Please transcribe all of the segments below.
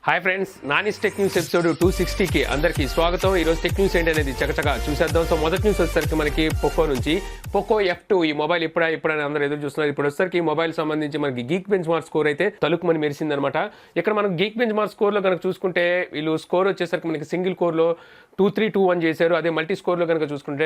Hi friends, Nani's tech news episode 260కి అందరికీ స్వాగతం. ఈరోజు టెక్ న్యూస్ ఏంటి అనేది చకచకా చూసేద్దాం. సో మొదటి న్యూస్ వచ్చేసరికి మనకి పోకో నుంచి పోకో F2 ఈ మొబైల్ ఇప్పుడని అందరూ ఎదురు చూస్తున్నారు. ఇప్పుడు వచ్చేసరికి ఈ మొబైల్ సంబంధించి మనకి గీక్ బెంచ్ మార్క్ స్కోర్ అయితే తలుకుమని మెరిసిందనమాట. ఇక్కడ మనం గీక్ బెంచ్ మార్క్ స్కోర్లో కనుక చూసుకుంటే వీళ్ళు స్కోర్ వచ్చేసరికి మనకి సింగిల్ కోర్లో 2321 చేశారు. అదే మల్టీ స్కోర్లో కనుక చూసుకుంటే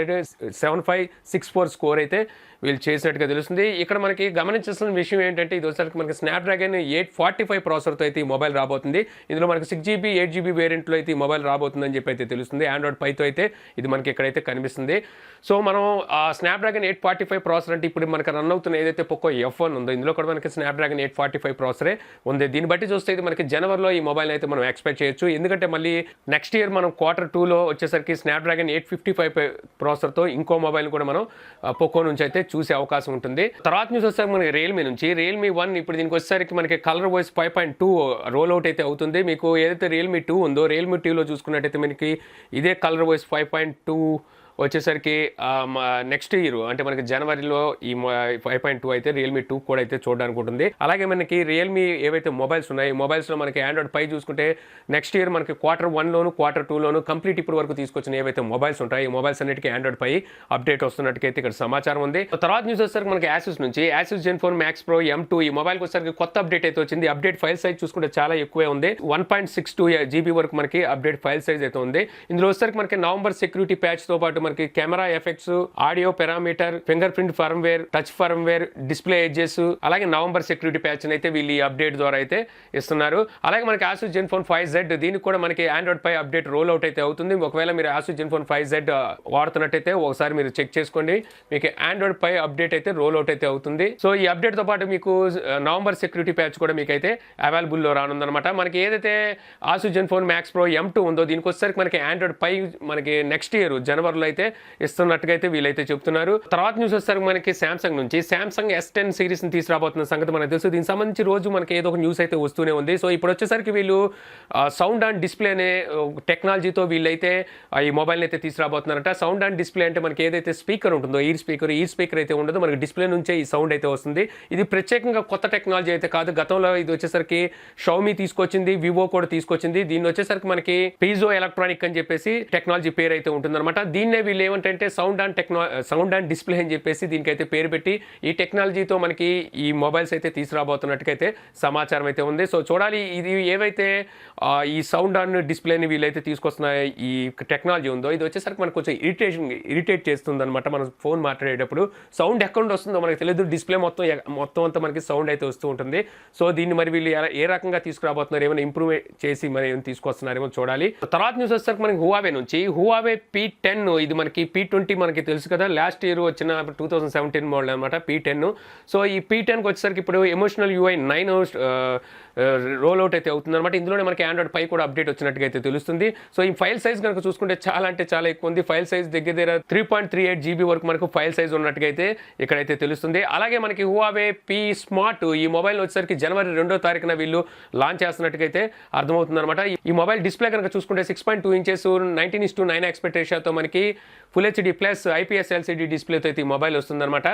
7564 స్కోర్ అయితే వీళ్ళు చేసినట్టుగా తెలుస్తుంది. ఇక్కడ మనకి గమనించాల్సిన విషయం ఏంటంటే ఇది వచ్చేసరికి మనకి స్నాప్డ్రాగన్ 845 ప్రాసెసర్తో అయితే ఈ మొబైల్ రాబోతుంది. ఇందులో మనకి 6GB 8GB వేరియంట్లో అయితే ఈ మొబైల్ రాబోతుందని చెప్పి అయితే తెలుస్తుంది. ఆండ్రాయిడ్ పైతో అయితే ఇది మనకి ఇక్కడైతే కనిపిస్తుంది. సో మనం స్నాప్డ్రాగన్ 845 ప్రాసెసర్ అంటే ఇప్పుడు మనకి రన్ అవుతున్న ఏదైతే పోకో F1 ఉందో ఇందులో కూడా మనకి స్నాప్డ్రాగన్ 845 ప్రాసెసరే ఉంది. దీన్ని బట్టి చూస్తే ఇది మనకి జనవరిలో ఈ మొబైల్ అయితే మనం ఎక్స్పెక్ట్ చేయొచ్చు. ఎందుకంటే మళ్ళీ నెక్స్ట్ ఇయర్ మనం Q2లో వచ్చేసరికి స్నాప్డ్రాగన్ 855 ప్రాసెసర్తో ఇంకో మొబైల్ కూడా మనం పోకో నుంచి అయితే చూసే అవకాశం ఉంటుంది. తర్వాత న్యూస్ వచ్చేసరికి మనకి రియల్మీ నుంచి రియల్మీ 1 ఇప్పుడు దీనికి వచ్చేసరికి మనకి కలర్ వాయిస్ 5.2 రోల్ అవుట్ అయితే అవుతుంది. మీకు ఏదైతే రియల్మీ 2 ఉందో రియల్మీ 2లో చూసుకున్నట్టయితే మనకి ఇదే కలర్ వాయిస్ 5.2 వచ్చేసరికి నెక్స్ట్ ఇయర్ అంటే మనకి జనవరిలో ఈ 5.2 అయితే రియల్మీ 2 కూడా అయితే చూడడానికి ఉంటుంది. అలాగే మనకి రియల్మీ ఏవైతే మొబైల్స్ ఉన్నాయి మొబైల్స్లో మనకి ఆండ్రాయిడ్ పై చూసుకుంటే నెక్స్ట్ ఇయర్ మనకి Q1లోను Q2లోను కంప్లీట్ ఇప్పుడు వరకు తీసుకొచ్చిన ఏవైతే మొబైల్స్ ఉంటాయి ఈ మొబైల్స్ అన్నిటికీ ఆండ్రాయిడ్ పై అప్డేట్ వస్తున్నట్టుకైతే ఇక్కడ సమాచారం ఉంది. తర్వాత న్యూస్ వచ్చేసరికి మనకి యాసూస్ నుంచి యాసూస్ Gen 4 Max Pro M2 ఈ మొబైల్కి వచ్చేసరికి కొత్త అప్డేట్ అయితే వచ్చింది. అప్డేట్ ఫైల్ సైజ్ చూసుకుంటే చాలా ఎక్కువే ఉంది. 1.62 GB వరకు మనకి అప్డేట్ ఫైల్ సైజ్ అయితే ఉంది. ఇందులో వచ్చేసరికి మనకి నవంబర్ సెక్యూరిటీ ప్యాచ్తో పాటు మనకి camera effects, audio parameter, finger print firmware, touch firmware, display edges, అలాగే నవంబర్ సెక్యూరిటీ ప్యాచ్ అయితే వీళ్ళు ఈ అప్డేట్ ద్వారా అయితే ఇస్తున్నారు. అలాగే మనకి ఆసూస్ Gen 4 5Z దీనికి కూడా మనకి ఆండ్రాయిడ్ పై అప్డేట్ రోల్ అవుట్ అయితే అవుతుంది. ఒకవేళ మీరు ఆసూస్ Gen 4 5Z వాడుతున్నట్టయితే ఒకసారి మీరు చెక్ చేసుకోండి. మీకు ఆండ్రాయిడ్ పై అప్డేట్ అయితే రోల్ అవుట్ అయితే అవుతుంది. సో ఈ అప్డేట్ తో పాటు మీకు నవంబర్ సెక్యూరిటీ ప్యాచ్ కూడా మీకు అయితే అవైలబుల్ లో రానుందనమాట. మనకి ఏదైతే Asus Gen 4 Max Pro M2 ఉందో దీనికి వచ్చేసరికి మనకి ఆండ్రాయిడ్ పై మనకి నెక్స్ట్ ఇయర్ జనవరిలో అయితే ఇస్తున్నట్టుగా అయితే వీళ్ళైతే చెప్తున్నారు. తర్వాత న్యూస్ వచ్చేసరికి మనకి సామ్సంగ్ నుంచి సామ్సంగ్ S10 సిరీస్ ని తీసుకురాబోతున్న సంగతి మనకు తెలుసు. దీనికి సంబంధించి రోజు మనకి ఏదో ఒక న్యూస్ అయితే వస్తూనే ఉంది. సో ఇప్పుడు వచ్చేసరికి వీళ్ళు సౌండ్ అండ్ డిస్ప్లే అనే టెక్నాలజీతో వీళ్ళైతే ఈ మొబైల్ని అయితే తీసుకురాబోతున్నారట. సౌండ్ అండ్ డిస్ప్లే అంటే మనకి ఏదైతే స్పీకర్ ఉంటుందో ఈ స్పీకర్ అయితే ఉండదు, మనకి డిస్ప్లే నుంచే ఈ సౌండ్ అయితే వస్తుంది. ఇది ప్రత్యేకంగా కొత్త టెక్నాలజీ అయితే కాదు. గతంలో ఇది వచ్చేసరికి షౌమీ తీసుకొచ్చింది, వివో కూడా తీసుకొచ్చింది. దీన్ని వచ్చేసరికి మనకి పీజో ఎలక్ట్రానిక్ అని చెప్పేసి టెక్నాలజీ పేరు అయితే ఉంటుందన్నమాట. దీన్నే వీళ్ళు ఏమంటే సౌండ్ అండ్ డిస్ప్లే అని చెప్పేసి దీనికైతే పేరు పెట్టి ఈ టెక్నాలజీతో మనకి ఈ మొబైల్స్ అయితే తీసుకురాబోతున్నట్టుకైతే సమాచారం అయితే ఉంది. సో చూడాలి ఇది ఏవైతే ఈ సౌండ్ అండ్ డిస్ప్లేని వీళ్ళైతే తీసుకొస్తున్న ఈ టెక్నాలజీ ఉందో ఇది వచ్చేసరికి మనకు కొంచెం ఇరిటేట్ చేస్తుంది అనమాట. మనం ఫోన్ మాట్లాడేటప్పుడు సౌండ్ ఎక్కడ వస్తుందో మనకు తెలియదు, డిస్ప్లే మొత్తం అంతా మనకి సౌండ్ అయితే వస్తూ ఉంటుంది. సో దీన్ని మరి వీళ్ళు ఏ రకంగా తీసుకురాబోతున్నారు, ఏమైనా ఇంప్రూవ్ చేసి మరి ఏమైనా తీసుకొస్తున్నారేమో చూడాలి. తర్వాత న్యూస్ వచ్చేసరికి మనకి హువావే నుంచి హువావే P10 ఇది మనకి P20 మనకి తెలుసు కదా, లాస్ట్ ఇయర్ వచ్చిన 2017 మోడల్ అనమాట P10. సో ఈ P10కి వచ్చేసరికి ఇప్పుడు ఎమోషనల్ UI 9 రోల్ అవుట్ అయితే అవుతుంది అనమాట. ఇందులోనే మనకి ఆండ్రాయిడ్ పై కూడా అప్డేట్ వచ్చినట్టుగా అయితే తెలుస్తుంది. సో ఈ ఫైల్ సైజ్ కనుక చూసుకుంటే చాలా అంటే చాలా ఎక్కువ ఉంది. ఫైల్ సైజ్ దగ్గర 3.38 GB వరకు మనకు ఫైల్ సైజ్ ఉన్నట్టుగా అయితే ఇక్కడైతే తెలుస్తుంది. అలాగే మనకి హువావే P స్మార్ట్ ఈ మొబైల్ వచ్చేసరికి జనవరి 2వ తారీఖున వీళ్ళు లాంచ్ చేస్తున్నట్టుగా అయితే అర్థమవుతుంది అనమాట. ఈ మొబైల్ డిస్ప్లే కనుక చూసుకుంటే 6.2 ఇంచెస్ 19:9 ఆస్పెక్ట్ రేషియోతో మనకి full HD plus IPS LCD డిస్ప్లేతో అయితే ఈ మొబైల్ వస్తుందన్నమాట.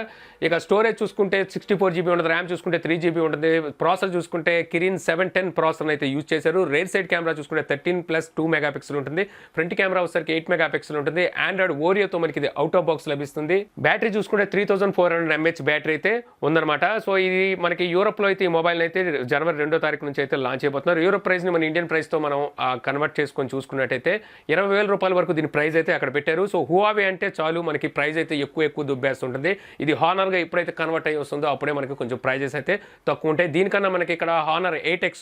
ఇక స్టోరేజ్ చూసుకుంటే 64 GB ఉంటుంది, ర్యామ్ చూసుకుంటే 3 GB ఉంటుంది. ప్రాసెసర్ చూసుకుంటే కిరిన్ 710 ప్రాసెసర్ అయితే యూజ్ చేశారు. రేర్ సైడ్ కెమెరా చూసుకుంటే 13+2 మెగాపిక్సెల్ ఉంటుంది. ఫ్రంట్ కెమెరా వచ్చేసరికి 8 మెగాపిక్సెల్ ఉంటుంది. ఆండ్రాయిడ్ ఓరియోతో మనకి ఇది అవుట్ ఆఫ్ బాక్స్ లభిస్తుంది. బ్యాటరీ చూసుకుంటే 3400 mAh బ్యాటరీ అయితే ఉందన్నమాట. సో ఇది మనకి యూరోప్లో అయితే ఈ మొబైల్ అయితే జనవరి 2వ తారీఖు నుంచి అయితే లాంచ్ అయిపోతున్నారు. యూరోప్ ప్రైస్ని మన ఇండియన్ ప్రైస్తో మనం కన్వర్ట్ చేసుకొని చూసుకున్నట్టయితే 20,000 రూపాయల వరకు దీని ప్రైస్ అయితే అక్కడ పెట్టారు. సో హువావే అంటే చాలు మనకి ప్రైస్ అయితే ఎక్కువ దుబ్బేస్తుంటుంది. ఇది హానర్గా ఎప్పుడైతే కన్వర్ట్ అయ్యి వస్తుందో అప్పుడే మనకి కొంచెం ప్రైజెస్ అయితే తక్కువ ఉంటాయి. దీనికన్నా మనకి ఇక్కడ హానర్ 8X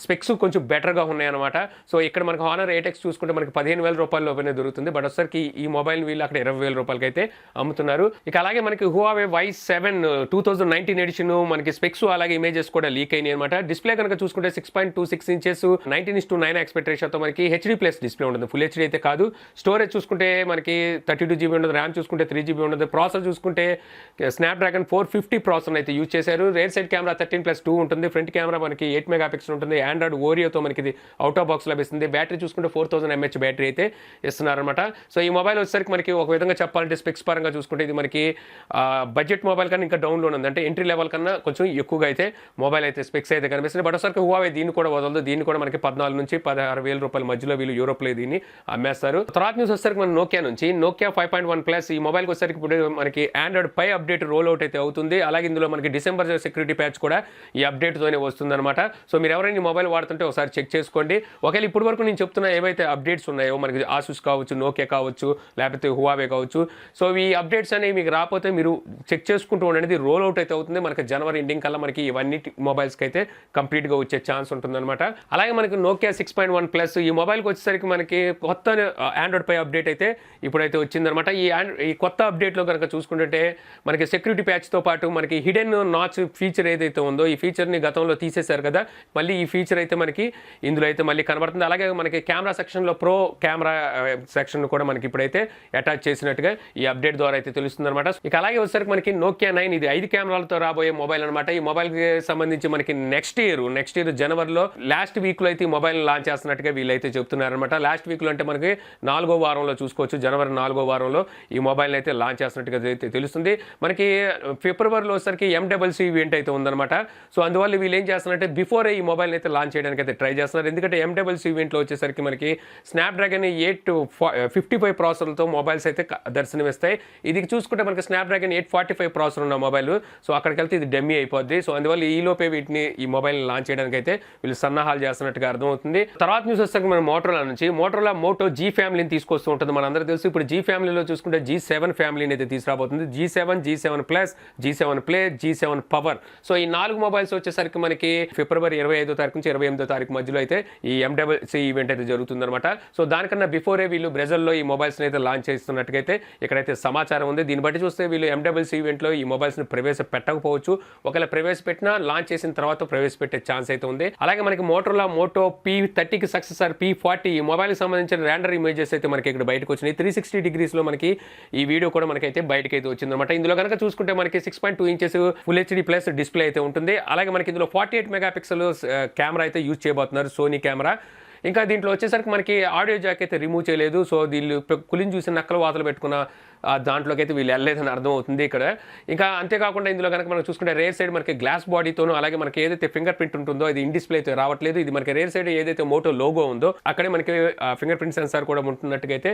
స్పెక్స్ కొంచెం బెటర్గా ఉన్నాయన్నమాట. సో ఇక్కడ మనకి హానర్ 8X చూసుకుంటే మనకి 15,000 రూపాయల లోపలనే దొరుకుతుంది. బట్ వచ్చరికి ఈ మొబైల్ వీళ్ళు అక్కడ 20,000 రూపాయలకి అయితే అమ్ముతున్నారు. ఇక అలాగే మనకి హువావే Y7 2019 ఎడిషన్ మనకి స్పెక్స్ అలాగే ఇమేజెస్ కూడా లీక్ అయినాయి అనమాట. డిస్ప్లే కనుక చూసుకుంటే 6.26 ఇంచెస్ 19:9 ఆస్పెక్ట్ రేషియోతో మనకి HD+ డిస్ప్లే ఉంటుంది, ఫుల్ HD అయితే కాదు. స్టోరేజ్ చూసుకుంటే మనకి మనకి 32 GB ఉండదు, ర్యామ్ చూసుకుంటే 3 GB ఉండదు. ప్రాసెసర్ చూసుకుంటే స్నాప్డ్రాగన్ 450 ప్రాసెసర్ అయితే యూజ్ చేశారు. రేర్ సైడ్ కెమెరా 13+2 ఉంటుంది. ఫ్రంట్ కెమెరా మనకి 8 మెగాపిక్సెల్ ఉంటుంది. ఆండ్రాయిడ్ ఓరియోతో మనకి ఇది అవుట్ ఆఫ్ బాక్స్ లభిస్తుంది. బ్యాటరీ చూసుకుంటే 4000 mAh బ్యాటరీ అయితే ఇస్తున్నారనమాట. సో ఈ మొబైల్ వచ్చేసరికి మనకి ఒక విధంగా చెప్పాలంటే స్పెక్స్ పరంగా చూసుకుంటే ఇది మనకి బడ్జెట్ మొబైల్ కన్నా ఇంకా డౌన్లో ఉంది. అంటే ఎంట్రీ లెవెల్ కన్నా కొంచెం ఎక్కువగా అయితే మొబైల్ అయితే స్పెక్స్ అయితే కనిపిస్తుంది. బట్ ఒకసారి హువావే దీన్ని కూడా వదలదు. దీన్ని కూడా మనకి 14 నుంచి 16,000 రూపాయల మధ్యలో వీళ్ళు యూరోప్లో దీన్ని అమ్మేస్తారు. తర్వాత న్యూస్ వచ్చేసరికి మన నోకియా నుంచి నోకియా 5.1 ఈ మొబైల్కి వచ్చేసరికి ఇప్పుడు మనకి ఆండ్రాయిడ్ పై అప్డేట్ రోల్ అవుట్ అయితే అవుతుంది. అలాగే ఇందులో మనకి డిసెంబర్ సెక్యూరిటీ ప్యాచ్ కూడా ఈ అప్డేట్తోనే వస్తుందన్నమాట. సో మీరు ఎవరైనా ఈ మొబైల్ వాడుతుంటే ఒకసారి చెక్ చేసుకోండి. ఒకవేళ ఇప్పటి వరకు నేను చెప్తున్న ఏవైతే అప్డేట్స్ ఉన్నాయో మనకి ఆసూస్ కావచ్చు, నోకియా కావచ్చు, లేకపోతే హువావే కావచ్చు, సో ఈ అప్డేట్స్ అనేవి మీకు రాకపోతే మీరు చెక్ చేసుకుంటూ ఉండండి. రోల్ అవుట్ అయితే అవుతుంది. మనకి జనవరి ఎండింగ్ కల్లా మనకి ఇవన్నీ మొబైల్స్కి అయితే కంప్లీట్గా వచ్చే ఛాన్స్ ఉంటుందన్నమాట. అలాగే మనకి నోకియా 6.1 ఈ మొబైల్కి వచ్చేసరికి మనకి కొత్త ఆండ్రాయిడ్ పై అప్డేట్ అయితే ఇప్పుడైతే వచ్చిందనమాట. ఈ కొత్త అప్డేట్లో కనుక చూసుకుంటే మనకి సెక్యూరిటీ ప్యాచ్తో పాటు మనకి హిడెన్ నాచ్ ఫీచర్ ఏదైతే ఉందో ఈ ఫీచర్ని గతంలో తీసేశారు కదా, మళ్ళీ ఈ ఫీచర్ అయితే మనకి ఇందులో అయితే మళ్ళీ కనబడుతుంది. అలాగే మనకి కెమెరా సెక్షన్లో ప్రో కెమెరా సెక్షన్ కూడా మనకి ఇప్పుడైతే అటాచ్ చేసినట్టుగా ఈ అప్డేట్ ద్వారా అయితే తెలుస్తుంది అనమాట. ఇక అలాగే వచ్చేసరికి మనకి నోకియా 9 ఇది 5 కెమెరాలతో రాబోయే మొబైల్ అనమాట. ఈ మొబైల్కి సంబంధించి మనకి నెక్స్ట్ ఇయర్ జనవరిలో లాస్ట్ వీక్లో అయితే ఈ మొబైల్ లాంచ్ చేస్తున్నట్టుగా వీళ్ళైతే చెప్తున్నారనమాట. లాస్ట్ వీక్లో అంటే మనకి 4వ వారంలో చూసుకోవచ్చు. జనవరి 4వ వారంలో ఈ మొబైల్ అయితే లాంచ్ చేస్తున్నట్టుగా అయితే తెలుస్తుంది. మనకి ఫిబ్రవరిలో వచ్చేసరికి MCC ఈవెంట్ అయితే ఉందన్నమాట. సో అందువల్ల వీళ్ళు ఏం చేస్తున్నారంటే బిఫోర్ ఈ మొబైల్ అయితే లాంచ్ చేయడానికి అయితే ట్రై చేస్తున్నారు. ఎందుకంటే MCC ఈవెంట్లో వచ్చేసరికి మనకి స్నాప్డ్రాగన్ 855 ప్రాసెసర్లతో మొబైల్స్ అయితే దర్శనమిస్తాయి. ఇది చూసుకుంటే మనకి స్నాప్డ్రాగన్ 845 ప్రాసెసర్ ఉన్న మొబైల్. సో అక్కడికి వెళ్తే ఇది డమ్మీ అయిపోద్ది. సో అందువల్ల ఈ లోపే ఈ మొబైల్ లాంచ్ చేయడానికి అయితే వీళ్ళు సన్నాహాలు చేస్తున్నట్టుగా అర్థమవుతుంది. తర్వాత న్యూస్ వస్తే మన మోటరోలా నుంచి మోటరోలా మోటో G ఫ్యామిలీని తీసుకొస్తూ ఉంటుంది. మనందరూ తెలుసు ఇప్పుడు G ఫ్యామిలీలో చూసుకుంటే G7 ఫ్యామిలీని అయితే తీసుకురాబోతుంది. G7, G7 Plus, G7 Play, G7 Power. So ఈ 4 మొబైల్స్ వచ్చేసరికి మనకి ఫిబ్రవరి 25వ తారీఖు నుంచి 28వ తారీఖు మధ్యలో అయితే ఈ MCC ఈవెంట్ అయితే జరుగుతుందన్నమాట. సో దానికన్నా బిఫోరే వీళ్ళు బ్రెజిల్లో ఈ మొబైల్స్ అయితే లాంచ్ చేస్తున్నట్టుగా అయితే ఇక్కడైతే సమాచారం ఉంది. దీన్ని బట్టి చూస్తే వీళ్ళు MCC ఈవెంట్లో ఈ మొబైల్స్ని ప్రవేశపెట్టకపోవచ్చు. ఒకవేళ ప్రవేశపెట్టినా లాంచ్ చేసిన తర్వాత ప్రవేశపెట్టే ఛాన్స్ అయితే ఉంది. అలాగే మనకి మోటరోలా మోటో P30కి సక్సెసర్ P40 ఈ మొబైల్కి సంబంధించిన ర్యాండర్ ఇమేజెస్ అయితే మనకి ఇక్కడ బయటకు వచ్చినాయి. 360 degreesలో మనకి ఈ వీడియో కూడా మనకైతే బయటకు అయితే వచ్చిందన్నమాట. ఇందులో కనుక చూసుకుంటే మనకి 6.2 inches full HD plus display అయితే ఉంటుంది. అలాగే మనకి ఇందులో 48 మెగాపిక్సెల్ కెమెరా అయితే యూజ్ చేయబోతున్నారు, సోనీ కెమెరా. ఇంకా దీంట్లో వచ్చేసరికి మనకి ఆడియో జాక్ అయితే రిమూవ్ చేయలేదు. సో వీళ్ళు కులిని చూసి నక్కలు వాతలు పెట్టుకున్న దాంట్లోకి అయితే వీళ్ళు వెళ్ళలేదని అర్థమవుతుంది ఇక్కడ. ఇంకా అంతేకాకుండా ఇందులో కనుక మనం చూసుకుంటే రేర్ సైడ్ మనకి గ్లాస్ బాడీతోనూ అలాగే మనకి ఏదైతే ఫింగర్ ప్రింట్ ఉంటుందో ఇది ఇన్ డిస్ప్లే అయితే రావట్లేదు. ఇది మనకి రేర్ సైడ్ ఏదైతే మోటో లోగో ఉందో అక్కడే మనకి ఫింగర్ ప్రింట్ సెన్సార్ కూడా ఉంటున్నట్టుగా అయితే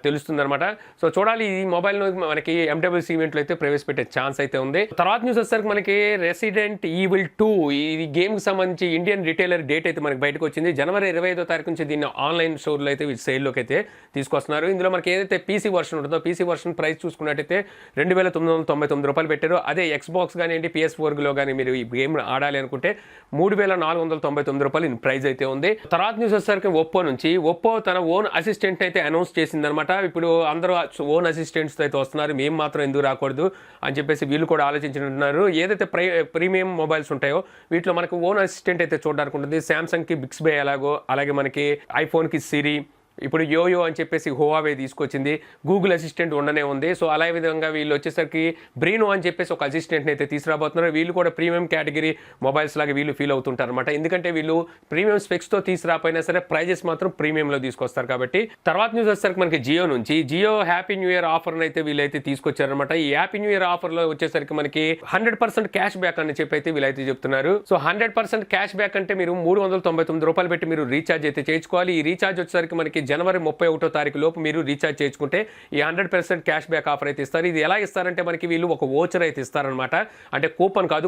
తెలుస్తుంది అనమాట. సో చూడాలి ఈ మొబైల్ మనకి MCC ఈవెంట్లో అయితే ప్రవేశపెట్టే ఛాన్స్ అయితే ఉంది. తర్వాత న్యూస్ వచ్చేసరికి మనకి రెసిడెంట్ ఈవిల్ 2 ఈ గేమ్కి సంబంధించి ఇండియన్ రిటైలర్ డేట్ అయితే మనకి బయటకు వచ్చింది. జనవరి 25వ తారీఖు నుంచి దీన్ని ఆన్లైన్ స్టోర్లో అయితే సేల్లోకి అయితే తీసుకొస్తున్నారు. ఇందులో మనకి ఏదైతే PC వర్షన్ ఉంటుందో PC వర్షన్ ప్రైస్ చూసుకున్నట్టయితే 2,999 రూపాయలు పెట్టారు. అదే Xbox కానివ్వండి PS4లో కానీ మీరు ఈ గేమ్ ఆడాలి అనుకుంటే 3,499 రూపాయలు ప్రైస్ అయితే ఉంది. తర్వాత న్యూస్ వచ్చేసరికి ఒప్పో నుంచి ఒప్పో తన ఓన్ అసిస్టెంట్ అయితే అనౌన్స్ చేసిందనమాట. ఇప్పుడు అందరూ ఓన్ అసిస్టెంట్స్ అయితే వస్తున్నారు, మేము మాత్రం ఎందుకు రాకూడదు అని చెప్పేసి వీళ్ళు కూడా ఆలోచించుకుంటున్నారు. ఏదైతే ప్రీమియం మొబైల్స్ ఉంటాయో వీటిలో మనకు ఓన్ అసిస్టెంట్ అయితే చూడడానికి ఉంటుంది. శాంసంగ్కి బిక్స్బే ఎలాగో అలాగే మనకి ఐఫోన్కి సిరి, ఇప్పుడు యోయో అని చెప్పేసి హువావే తీసుకొచ్చింది, గూగుల్ అసిస్టెంట్ ఉండనే ఉంది. సో అలా విధంగా వీళ్ళు వచ్చేసరికి బ్రీనో అని చెప్పేసి ఒక అసిస్టెంట్ని అయితే తీసుకురాబోతున్నారు. వీళ్ళు కూడా ప్రీమియం కేటగిరీ మొబైల్స్ లాగా వీళ్ళు ఫీల్ అవుతుంటారు అనమాట. ఎందుకంటే వీళ్ళు ప్రీమియం స్పెక్స్తో తీసుకురాపోయినా సరే ప్రైజెస్ మాత్రం ప్రీమియంలో తీసుకొస్తారు కాబట్టి. తర్వాత న్యూస్ వచ్చేసరికి మనకి జియో నుంచి జియో హ్యాపీ న్యూ ఇయర్ ఆఫర్ని అయితే వీళ్ళైతే తీసుకొచ్చారనమాట. ఈ హ్యాపీ న్యూ ఇయర్ ఆఫర్లో వచ్చేసరికి మనకి 100% క్యాష్ బ్యాక్ అని చెప్పి అయితే వీళ్ళైతే చెప్తున్నారు. సో 100% క్యాష్ బ్యాక్ అంటే మీరు 399 రూపాయలు పెట్టి మీరు రీఛార్జ్ అయితే చేయించుకోవాలి. ఈ రీఛార్జ్ వచ్చేసరికి మనకి జనవరి 31వ తారీఖు లోపు మీరు రీఛార్జ్ చేసుకుంటే ఈ 100% క్యాష్ బ్యాక్ ఆఫర్ అయితే ఇస్తారు. ఇది ఎలా ఇస్తారంటే మనకి వీళ్ళు ఒక వోచర్ అయితే ఇస్తారనమాట. అంటే కూపన్ కాదు,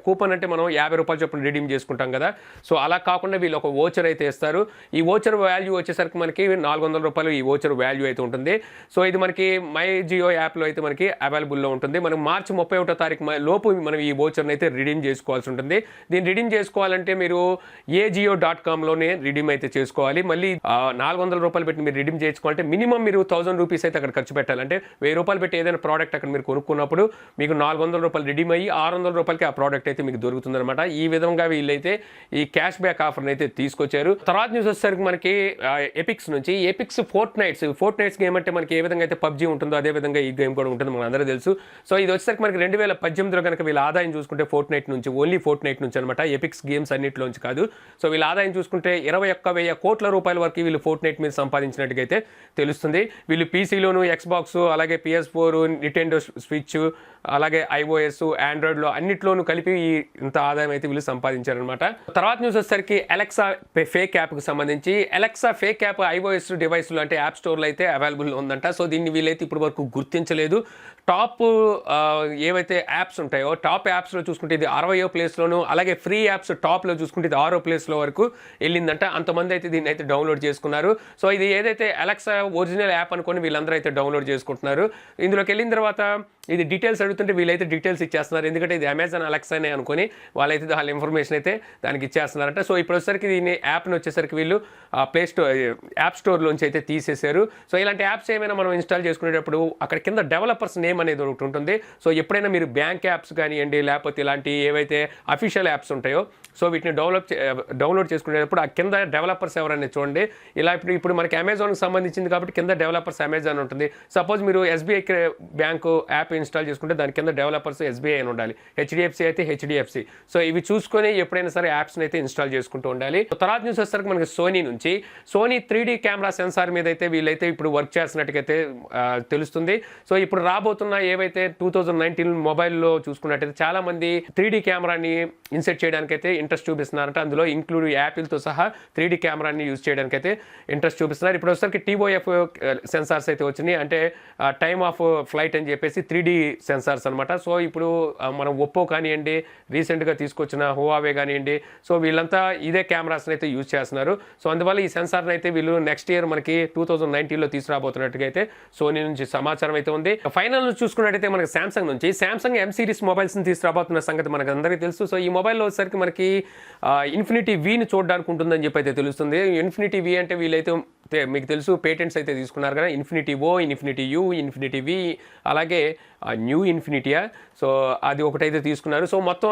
కూపన్ అంటే మనం 50 రూపాయలు చొప్పున రిడీమ్ చేసుకుంటాం కదా. సో అలా కాకుండా వీళ్ళు ఒక వోచర్ అయితే ఇస్తారు. ఈ వోచర్ వాల్యూ వచ్చేసరికి మనకి 400 రూపాయలు ఈ వోచర్ వాల్యూ అయితే ఉంటుంది. సో ఇది మనకి మై జియో యాప్లో అయితే మనకి అవైలబుల్లో ఉంటుంది. మనం మార్చి 31వ తారీఖు లోపు మనం ఈ వోచర్ని అయితే రిడీమ్ చేసుకోవాల్సి ఉంటుంది. దీన్ని రిడీమ్ చేసుకోవాలంటే మీరు AJIO.comలోనే రిడీమ్ అయితే చేసుకోవాలి. మళ్ళీ 400 రూపాయలు పెట్టి మీరు రిడీమ్ చేసుకోవాలంటే మినిమం మీరు 1000 రూపీస్ అయితే అక్కడ ఖర్చు పెట్టాలి. అంటే 1000 రూపాయలు పెట్టి ఏదైనా ప్రోడక్ట్ అక్కడ మీరు కొనుక్కున్నప్పుడు మీకు 400 రూపాయలు రిడీమ్ అయ్యి 600 రూపాయలకి ఆ ప్రోడక్ట్ అయితే మీకు దొరుకుతుందన్నమాట. ఈ విధంగా వీళ్ళైతే ఈ క్యాష్ బ్యాక్ ఆఫర్ని అయితే తీసుకొచ్చారు. తర్వాత న్యూస్ వచ్చేసరికి మనకి ఎపిక్స్ నుంచి ఎపిక్స్ ఫోర్ట్ నైట్స్ గేమ్ అంటే మనకి ఏ విధంగా అయితే పబ్జీ ఉంటుందో అదే విధంగా ఈ గేమ్ కూడా ఉంటుంది, మనకు అందరూ తెలుసు. సో ఇది వచ్చేసరికి మనకి 2018లో కనుక వీళ్ళ ఆదాయం చూసుకుంటే ఫోర్ట్ నైట్ నుంచి ఓన్లీ ఫోర్ట్ నైట్ నుంచి అనమాట, ఎపిక్స్ గేమ్స్ అన్నింటిలోంచి కాదు. సో వీళ్ళ ఆదాయం చూసుకుంటే 21,000 కోట్ల రూపాయల వరకు వీళ్ళు ఫోర్ట్ నైట్ మీద సంపాదించినట్టుగా అయితే తెలుస్తుంది. వీళ్ళు పీసీలోను, ఎక్స్బాక్స్, అలాగే PS4, నింటెండో స్విచ్, అలాగే iOS, ఆండ్రాయిడ్లో అన్నిట్లోనూ కలిపి ఇంత ఆదాయం అయితే వీళ్ళు సంపాదించారనమాట. తర్వాత న్యూస్ వచ్చేసరికి అలెక్సా ఫేక్ యాప్కి సంబంధించి అలెక్సా ఫేక్ యాప్ iOS డివైస్లో అంటే యాప్ స్టోర్లో అయితే అవైలబుల్ ఉందంట. సో దీన్ని వీళ్ళైతే ఇప్పటి వరకు గుర్తించలేదు. టాప్ ఏవైతే యాప్స్ ఉంటాయో టాప్ యాప్స్లో చూసుకుంటే ఇది 60వ ప్లేస్లోను, అలాగే ఫ్రీ యాప్స్ టాప్లో చూసుకుంటే ఇది 6వ ప్లేస్లో వరకు వెళ్ళిందంట. అంతమంది అయితే దీన్ని అయితే డౌన్లోడ్ చేసుకున్నారు. సో ఇది ఏదైతే అలెక్సా ఒరిజినల్ యాప్ అనుకొని వీళ్ళందరూ అయితే డౌన్లోడ్ చేసుకుంటున్నారు. ఇందులోకి వెళ్ళిన తర్వాత ఇది డీటెయిల్స్ అడుగుతుంటే వీళ్ళైతే డీటెయిల్స్ ఇచ్చేస్తున్నారు, ఎందుకంటే ఇది అమెజాన్ అలెక్సానే అనుకొని వాళ్ళైతే వాళ్ళ ఇన్ఫర్మేషన్ అయితే దానికి ఇచ్చేస్తున్నారంట. సో ఇప్పుడు వచ్చేసరికి దీన్ని యాప్ని వచ్చేసరికి వీళ్ళు ప్లే స్టోర్ యాప్ స్టోర్లోంచి అయితే తీసేశారు. సో ఇలాంటి యాప్స్ ఏమైనా మనం ఇన్స్టాల్ చేసుకునేటప్పుడు అక్కడ కింద డెవలపర్స్ నేమ్ అనేది ఒకటి ఉంటుంది. సో ఎప్పుడైనా మీరు బ్యాంక్ యాప్స్ కానివ్వండి, లేకపోతే ఇలాంటి ఏవైతే అఫీషియల్ యాప్స్ ఉంటాయో సో వీటిని డౌన్లోడ్ చేసుకునేటప్పుడు ఆ కింద డెవలపర్స్ ఎవరైనా చూడండి. ఇలా ఇప్పుడు మనకి అమెజాన్కి సంబంధించింది కాబట్టి కింద డెవలపర్స్ అమెజాన్ ఉంటుంది. సపోజ్ మీరు SBI బ్యాంకు యాప్ ఇన్స్టాల్ చేసుకుంటే దాని కింద డెవలపర్స్ SBI అని ఉండాలి, HDFC అయితే HDFC. సో ఇవి చూసుకొని ఎప్పుడైనా సరే యాప్స్ని అయితే ఇన్స్టాల్ చేసుకుంటూ ఉండాలి. తర్వాత న్యూస్ వచ్చేసరికి మనకి సోనీ 3D కెమెరా సెన్సార్ మీద అయితే వీళ్ళైతే ఇప్పుడు వర్క్ చేస్తున్నట్టుగైతే తెలుస్తుంది. సో ఇప్పుడు రాబోతున్న ఏవైతే 2019 మొబైల్లో చూసుకున్నట్టయితే చాలా మంది 3D కెమెరాని ఇన్సెట్ చేయడానికైతే ఇంట్రెస్ట్ చూపిస్తున్నారంట. అందులో ఇంక్లూడ్ యాపిల్తో సహా 3D కెమెరాని యూజ్ చేయడానికైతే ఇంట్రెస్ట్ చూపిస్తున్నారు. ఇప్పుడు వచ్చేసరికి TOF సెన్సార్స్ అయితే వచ్చినాయి, అంటే టైమ్ ఆఫ్ ఫ్లైట్ అని చెప్పేసి 3D సెన్సార్స్ అనమాట. సో ఇప్పుడు మనం ఒప్పో కానివ్వండి, రీసెంట్గా తీసుకొచ్చిన హువావే కానివ్వండి, సో వీళ్ళంతా ఇదే కెమెరాస్ని అయితే యూజ్ చేస్తున్నారు. సో అందువల్ల ఈ సెన్సార్ని అయితే వీళ్ళు నెక్స్ట్ ఇయర్ మనకి 2019లో తీసుకురాబోతున్నట్టుగా అయితే సోనీ నుంచి సమాచారం అయితే ఉంది. ఫైనల్ నుంచి చూసుకున్నట్టయితే మనకి శాంసంగ్ M సిరీస్ మొబైల్స్ని తీసుకురాబోతున్న సంగతి మనకు అందరికీ తెలుసు. సో ఈ మొబైల్లో వచ్చేసరికి మనకి ఇన్ఫినిటీ వీని చూడడానికి ఉంటుందని చెప్పి అయితే తెలుస్తుంది. ఇన్ఫినిటీ వి అంటే వీళ్ళైతే మీకు తెలుసు పేటెంట్స్ అయితే తీసుకున్నారు కదా, infinity O, infinity U, infinity V, అలాగే న్యూ ఇన్ఫినిటీయా. సో అది ఒకటైతే తీసుకున్నారు. సో మొత్తం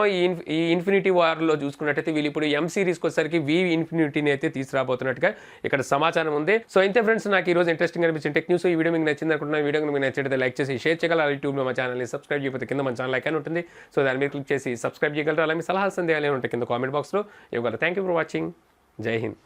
ఈ ఇన్ఫినిటీ వార్లో చూసుకున్నట్టయితే వీళ్ళు ఇప్పుడు M సిరీస్కి వచ్చేసరికి వి ఇన్ఫినిటీని అయితే తీసుకురాబోతున్నట్టుగా ఇక్కడ సమాచారం ఉంది. సో ఇంతే ఫ్రెండ్స్, నాకు ఈరోజు ఇంట్రెస్టింగ్ అనిపించిన టెక్ న్యూస్. ఈ వీడియో మీకు నచ్చింది అనుకుంటున్నా. వీడియో మీకు నచ్చితే లైక్ చేసి షేర్ చేయగలరు. యూట్యూబ్లో మా ఛానల్ని సబ్స్క్రైబ్ చేయకపోతే కింద మన ఛానల్ ఐకాన్ ఉంటుంది. సో దాని మీద క్లిక్ చేసి సబ్స్క్రైబ్ చేయగలరు. అలాగే సలహా సందేహాలు ఉంటాయి కింద కామెంట్ బాక్స్లో ఇవ్వగలరు. Thank you for watching. జై హింద్.